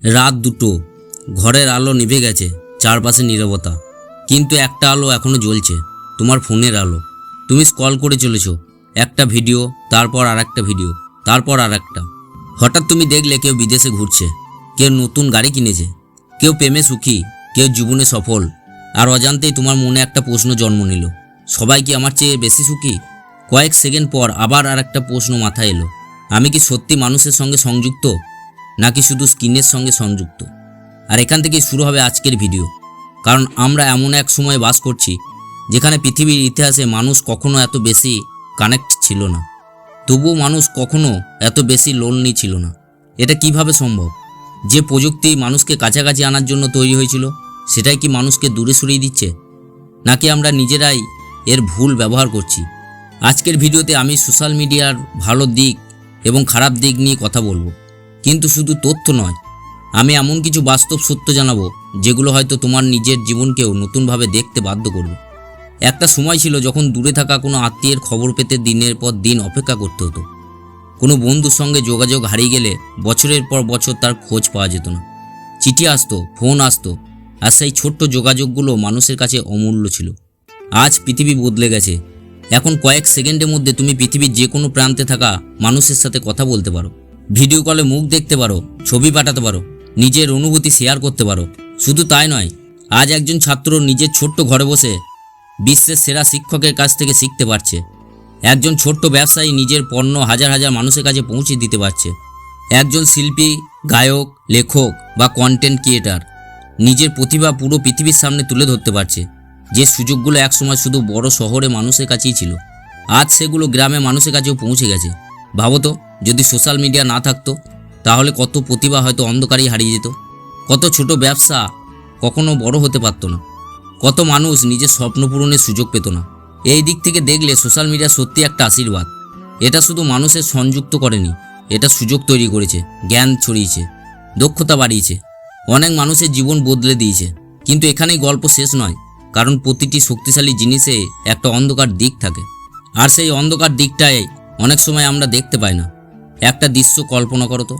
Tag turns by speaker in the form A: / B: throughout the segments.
A: রাত 2টো, ঘরের আলো নিভে গেছে, চারপাশে নীরবতা, কিন্তু একটা আলো এখনো জ্বলছে, তোমার ফোনের আলো। তুমি স্ক্রল করে চলেছো, একটা ভিডিও, তারপর আর একটা ভিডিও, তারপর আর একটা। হঠাৎ তুমি দেখলে কেউ বিদেশে ঘুরছে, কেউ নতুন গাড়ি কিনেছে, কেউ প্রেমে সুখী, কেউ জীবনে সফল। আর অজান্তেই তোমার মনে একটা প্রশ্ন জন্ম নিল, সবাই কি আমার চেয়ে বেশি সুখী? কয়েক সেকেন্ড পর আবার আর একটা প্রশ্ন মাথায় এলো, আমি কি সত্যি মানুষের সঙ্গে সংযুক্ত, নাকি শুধু স্ক্রিনের সঙ্গে সংযুক্ত? আর এখান থেকেই শুরু হবে আজকের ভিডিও। কারণ আমরা এমন এক সময় বাস করছি যেখানে পৃথিবীর ইতিহাসে মানুষ কখনো এত বেশি কানেক্ট ছিল না, তবুও মানুষ কখনো এত বেশি লোনলি ছিল না। এটা কিভাবে সম্ভব? যে প্রযুক্তি মানুষকে কাছাকাছি আনার জন্য তৈরি হয়েছিল, সেটাই কি মানুষকে দূরে সরিয়ে দিচ্ছে, নাকি আমরা নিজেরাই এর ভুল ব্যবহার করছি? আজকের ভিডিওতে আমি সোশ্যাল মিডিয়ার ভালো দিক এবং খারাপ দিক নিয়ে কথা বলবো, কিন্তু শুধু তথ্য নয়, আমি এমন কিছু বাস্তব সত্য জানাবো যেগুলো হয়তো তোমার নিজের জীবনকেও নতুনভাবে দেখতে বাধ্য করবে। একটা সময় ছিল যখন দূরে থাকা কোনো আত্মীয়ের খবর পেতে দিনের পর দিন অপেক্ষা করতে হতো। কোনো বন্ধুর সঙ্গে যোগাযোগ হারিয়ে গেলে বছরের পর বছর তার খোঁজ পাওয়া যেত না। চিঠি আসতো, ফোন আসতো, আর সেই ছোট্ট যোগাযোগগুলো মানুষের কাছে অমূল্য ছিল। আজ পৃথিবী বদলে গেছে। এখন কয়েক সেকেন্ডের মধ্যে তুমি পৃথিবীর যে কোনো প্রান্তে থাকা মানুষের সাথে কথা বলতে পারো, ভিডিও কলে মুখ দেখতে পারো, ছবি পাঠাতে পারো, নিজের অনুভূতি শেয়ার করতে পারো। শুধু তাই নয়, আজ একজন ছাত্র নিজের ছোট্ট ঘরে বসে বিশ্বের সেরা শিক্ষকের কাছ থেকে শিখতে পারছে। একজন ছোট্ট ব্যবসায়ী নিজের পণ্য হাজার হাজার মানুষের কাছে পৌঁছে দিতে পারছে। একজন শিল্পী, গায়ক, লেখক বা কন্টেন্ট ক্রিয়েটার নিজের প্রতিভা পুরো পৃথিবীর সামনে তুলে ধরতে পারছে। যে সুযোগগুলো একসময় শুধু বড় শহরে মানুষের কাছেই ছিল, আজ সেগুলো গ্রামে মানুষের কাছেও পৌঁছে গেছে। ভাবো তো, যদি সোশ্যাল মিডিয়া না থাকতো, তাহলে কত প্রতিভা হয়তো অন্ধকারেই হারিয়ে যেত, কত ছোট ব্যবসা কখনো বড় হতে পারতো না, কত মানুষ নিজের স্বপ্ন পূরণের সুযোগ পেত না। এই দিক থেকে দেখলে সোশ্যাল মিডিয়া সত্যি একটা আশীর্বাদ। এটা শুধু মানুষের সংযুক্ত করেনি, এটা সুযোগ তৈরি করেছে, জ্ঞান ছড়িয়েছে, দক্ষতা বাড়িয়েছে, অনেক মানুষের জীবন বদলে দিয়েছে। কিন্তু এখানেই গল্প শেষ নয়, কারণ প্রতিটি শক্তিশালী জিনিসে একটা অন্ধকার দিক থাকে, আর সেই অন্ধকার দিকটাই অনেক সময় আমরা দেখতে পাই না। একটা দৃশ্য কল্পনা করো তো,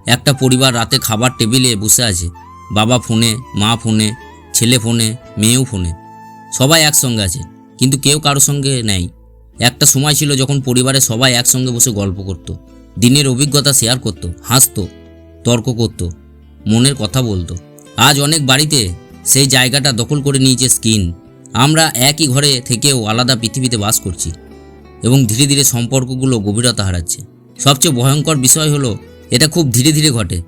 A: একটা পরিবার রাতে খাবার টেবিলে বসে আছে, বাবা ফোনে, মা ফোনে, ছেলে ফোনে, মেয়েও ফোনে, সবাই একসঙ্গে আছে, কিন্তু কেউ কারোর সঙ্গে নেই। একটা সময় ছিল যখন পরিবারে সবাই একসঙ্গে বসে গল্প করত, দিনের অভিজ্ঞতা শেয়ার করত, হাসতো, তর্ক করত, মনের কথা বলতো। আজ অনেক বাড়িতে সেই জায়গাটা দখল করে নিয়েছে স্ক্রিন। আমরা একই ঘরে থেকেও আলাদা পৃথিবীতে বাস করছি, এবং ধীরে ধীরে সম্পর্কগুলো গভীরতা হারাচ্ছে। সবচেয়ে ভয়ঙ্কর বিষয় হলো, এটা খুব ধীরে ধীরে ঘটে,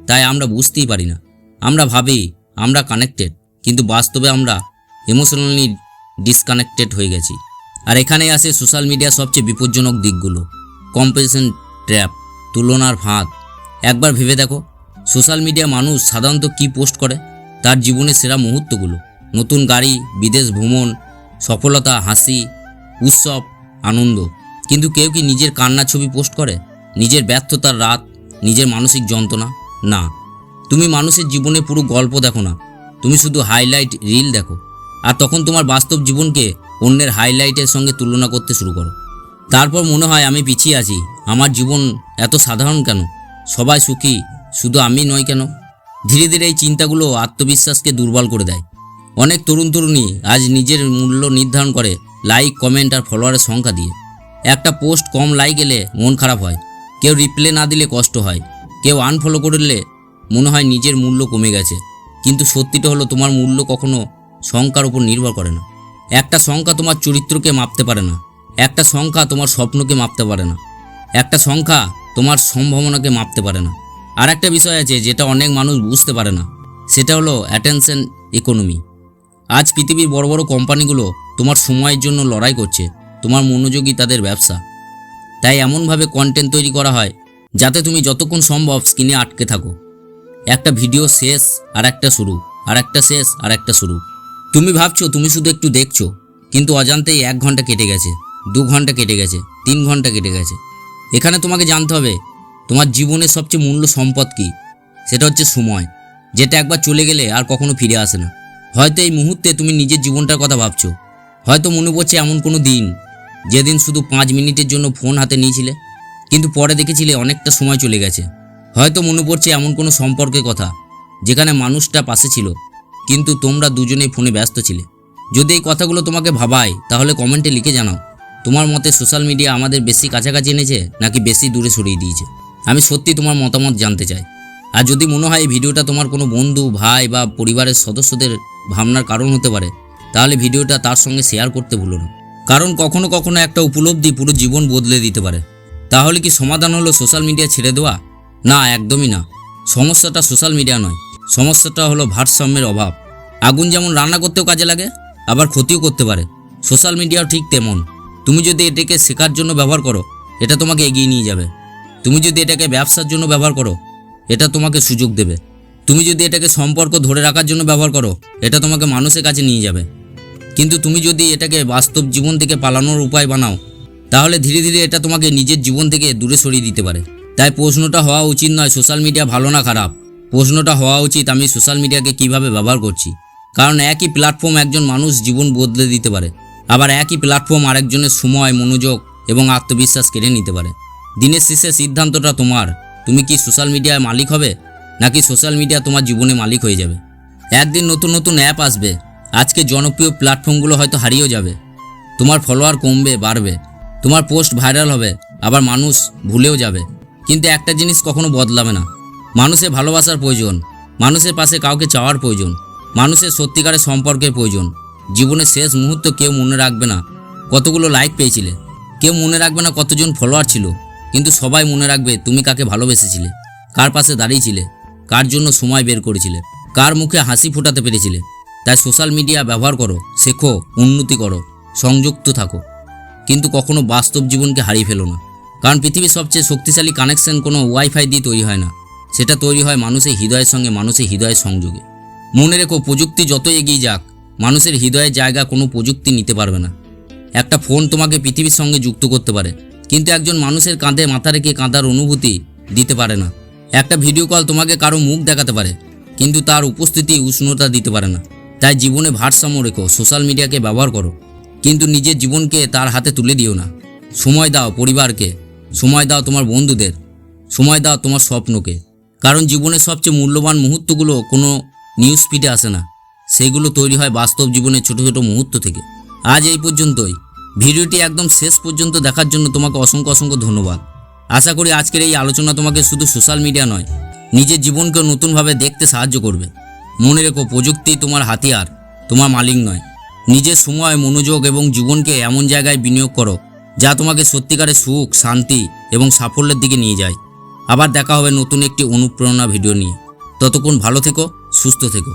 A: তাই আমরা বুঝতেই পারি না। আমরা ভাবি আমরা কানেক্টেড, কিন্তু বাস্তবে আমরা ইমোশনালি ডিসকানেক্টেড হয়ে গেছি। আর এখানেই আসে সোশ্যাল মিডিয়ার সবচেয়ে বিপজ্জনক দিকগুলো। কম্পারিজন ট্র্যাপ, তুলনার ফাঁদ। একবার ভেবে দেখো, সোশ্যাল মিডিয়া মানুষ সাধারণত কী পোস্ট করে? তার জীবনের সেরা মুহূর্তগুলো, নতুন গাড়ি, বিদেশ ভ্রমণ, সফলতা, হাসি, উৎসব, আনন্দ। কিন্তু কেউ কি নিজের কান্নার ছবি পোস্ট করে? নিজের ব্যর্থতার রাত, নিজের মানসিক যন্ত্রণা? না। তুমি মানুষের জীবনে পুরো গল্প দেখো না, তুমি শুধু হাইলাইট রিল দেখো। আর তখন তোমার বাস্তব জীবনকে অন্যের হাইলাইটের সঙ্গে তুলনা করতে শুরু করো। তারপর মনে হয় আমি পিছিয়ে আছি, আমার জীবন এত সাধারণ কেন, সবাই সুখী, শুধু আমি নই কেন? ধীরে ধীরে এই চিন্তাগুলো আত্মবিশ্বাসকে দুর্বল করে দেয়। অনেক তরুণী আজ নিজের মূল্য নির্ধারণ করে লাইক, কমেন্ট আর ফলোয়ারের সংখ্যা দিয়ে। একটা পোস্ট কম লাইক এলে মন খারাপ হয়, কেউ রিপ্লাই না দিলে কষ্ট হয়, কেউ আনফলো করলে মনে হয় নিজের মূল্য কমে গেছে। কিন্তু সত্যিটা হলো, তোমার মূল্য কখনো সংখ্যার উপর নির্ভর করে না। একটা সংখ্যা তোমার চরিত্রকে মাপতে পারে না, একটা সংখ্যা তোমার স্বপ্নকে মাপতে পারে না, একটা সংখ্যা তোমার সম্ভাবনাকে মাপতে পারে না। আর একটা বিষয় আছে যেটা অনেক মানুষ বুঝতে পারে না, সেটা হলো অ্যাটেনশন ইকোনমি। আজ পৃথিবীর বড় বড় কোম্পানিগুলো তোমার সময়ের জন্য লড়াই করছে, তোমার মনোযোগই তাদের ব্যবসা। তাই এমনভাবে কন্টেন্ট তৈরি করা হয় যাতে তুমি যতক্ষণ সম্ভব স্ক্রিনে আটকে থাকো। একটা ভিডিও শেষ আর একটা শুরু, আর একটা শেষ আর একটা শুরু। তুমি ভাবছো তুমি শুধু একটু দেখছো, কিন্তু অজান্তেই 1 ঘন্টা কেটে গেছে, 2 ঘন্টা কেটে গেছে, 3 ঘন্টা কেটে গেছে। এখানে তোমাকে জানতে হবে তোমার জীবনের সবচেয়ে মূল্য সম্পদ কী। সেটা হচ্ছে সময়, যেটা একবার চলে গেলে আর কখনো ফিরে আসে না। হয়তো এই মুহূর্তে তুমি নিজের জীবনটার কথা ভাবছো, হয়তো মনে পড়ছে এমন কোনো দিন যেদিন শুধু 5 মিনিটের জন্য ফোন হাতে নিয়েছিলে, কিন্তু পরে দেখেছিলে অনেকটা সময় চলে গেছে। হয়তো মনে পড়ছে এমন কোনো সম্পর্কের কথা যেখানে মানুষটা পাশে ছিল, কিন্তু তোমরা দুজনেই ফোনে ব্যস্ত ছিলে। যদি এই কথাগুলো তোমাকে ভাবায় তাহলে কমেন্টে লিখে জানাও তোমার মতে সোশ্যাল মিডিয়া আমাদের বেশি কাছাকাছি এনেছে নাকি বেশি দূরে সরিয়ে দিয়েছে। আমি সত্যি তোমার মতামত জানতে চাই। আর যদি মনে হয় এই ভিডিওটা তোমার কোনো বন্ধু, ভাই বা পরিবারের সদস্যদের ভাবনার কারণ হতে পারে, তাহলে ভিডিওটা তার সঙ্গে শেয়ার করতে ভুলো না। কারণ কখনো কখনো একটা উপলব্ধি পুরো জীবন বদলে দিতে পারে। তাহলে কি সমাধান হলো সোশ্যাল মিডিয়া ছেড়ে দেওয়া? না, একদমই না। সমস্যাটা সোশ্যাল মিডিয়া নয়, সমস্যাটা হলো ভারসাম্যের অভাব। আগুন যেমন রান্না করতেও কাজে লাগে, আবার ক্ষতিও করতে পারে, সোশ্যাল মিডিয়াও ঠিক তেমন। তুমি যদি এটাকে শেখার জন্য ব্যবহার করো, এটা তোমাকে এগিয়ে নিয়ে যাবে। তুমি যদি এটাকে ব্যবসার জন্য ব্যবহার করো, এটা তোমাকে সুযোগ দেবে। তুমি যদি এটাকে সম্পর্ক ধরে রাখার জন্য ব্যবহার করো, এটা তোমাকে মানুষের কাছে নিয়ে যাবে। কিন্তু তুমি যদি এটাকে বাস্তব জীবন থেকে পালানোর উপায় বানাও, তাহলে ধীরে ধীরে এটা তোমাকে নিজের জীবন থেকে দূরে সরিয়ে দিতে পারে। তাই প্রশ্নটা হওয়া উচিত নয় সোশ্যাল মিডিয়া ভালো না খারাপ, প্রশ্নটা হওয়া উচিত আমি সোশ্যাল মিডিয়াকে কিভাবে ব্যবহার করছি। কারণ একই প্ল্যাটফর্ম একজন মানুষ জীবন বদলে দিতে পারে, আবার একই প্ল্যাটফর্ম আরেকজনের সময়, মনোযোগ এবং আত্মবিশ্বাস কেড়ে নিতে পারে। দিনের শেষে সিদ্ধান্তটা তোমার। তুমি কি সোশ্যাল মিডিয়ার মালিক হবে, নাকি সোশ্যাল মিডিয়া তোমার জীবনে মালিক হয়ে যাবে? একদিন নতুন নতুন অ্যাপ আসবে, আজকে জনপ্রিয় প্ল্যাটফর্মগুলো হয়তো হারিয়েও যাবে। তোমার ফলোয়ার কমবে, বাড়বে, তোমার পোস্ট ভাইরাল হবে, আবার মানুষ ভুলেও যাবে। কিন্তু একটা জিনিস কখনো বদলাবে না, মানুষের ভালোবাসার প্রয়োজন, মানুষের পাশে কাউকে চাওয়ার প্রয়োজন, মানুষের সত্যিকারের সম্পর্কের প্রয়োজন। জীবনের শেষ মুহূর্ত কেউ মনে রাখবে না কতগুলো লাইক পেয়েছিলে, কেউ মনে রাখবে না কতজন ফলোয়ার ছিল, কিন্তু সবাই মনে রাখবে তুমি কাকে ভালোবেসেছিলে, কার পাশে দাঁড়িয়েছিলে, কার জন্য সময় বের করেছিলে, কার মুখে হাসি ফোটাতে পেরেছিলে। তাই সোশ্যাল মিডিয়া ব্যবহার করো, শেখো, উন্নতি করো, সংযুক্ত থাকো, কিন্তু কখনো বাস্তব জীবনকে হারিয়ে ফেলো না। কারণ পৃথিবীর সবচেয়ে শক্তিশালী কানেকশন কোনো ওয়াইফাই দিয়ে তৈরি হয় না, সেটা তৈরি হয় মানুষের হৃদয়ের সঙ্গে মানুষের হৃদয়ের সংযোগে। মনে রেখো, প্রযুক্তি যত এগিয়ে যাক, মানুষের হৃদয়ের জায়গা কোনো প্রযুক্তি নিতে পারবে না। একটা ফোন তোমাকে পৃথিবীর সঙ্গে যুক্ত করতে পারে, কিন্তু একজন মানুষের কাঁধে মাথা রেখে কাঁদার অনুভূতি দিতে পারে না। একটা ভিডিও কল তোমাকে কারো মুখ দেখাতে পারে, কিন্তু তার উপস্থিতি উষ্ণতা দিতে পারে না। তাই জীবনে ভারসাম্য রেখো, সোশ্যাল মিডিয়াকে ব্যবহার করো, কিন্তু নিজের জীবনকে তার হাতে তুলে দিও না। সময় দাও পরিবারকে, সময় দাও তোমার বন্ধুদের, সময় দাও তোমার স্বপ্নকে। কারণ জীবনের সবচেয়ে মূল্যবান মুহূর্তগুলো কোনো নিউজ ফিডে আসে না, সেগুলো তৈরি হয় বাস্তব জীবনের ছোট ছোট মুহূর্ত থেকে। আজ এই পর্যন্তই। ভিডিওটি একদম শেষ পর্যন্ত দেখার জন্য তোমাকে অসংখ্য অসংখ্য ধন্যবাদ। আশা করি আজকের এই আলোচনা তোমাকে শুধু সোশ্যাল মিডিয়া নয়, নিজের জীবনকে নতুনভাবে দেখতে সাহায্য করবে। মনে রেখো, প্রযুক্তি তোমার হাতিয়ার, তোমার মালিক নয়। নিজের সময়, মনোযোগ এবং জীবনকে এমন জায়গায় বিনিয়োগ করো যা তোমাকে সত্যিকারের সুখ, শান্তি এবং সাফল্যের দিকে নিয়ে যায়। আবার দেখা হবে নতুন একটি অনুপ্রেরণা ভিডিও নিয়ে। ততক্ষণ ভালো থেকো, সুস্থ থেকো।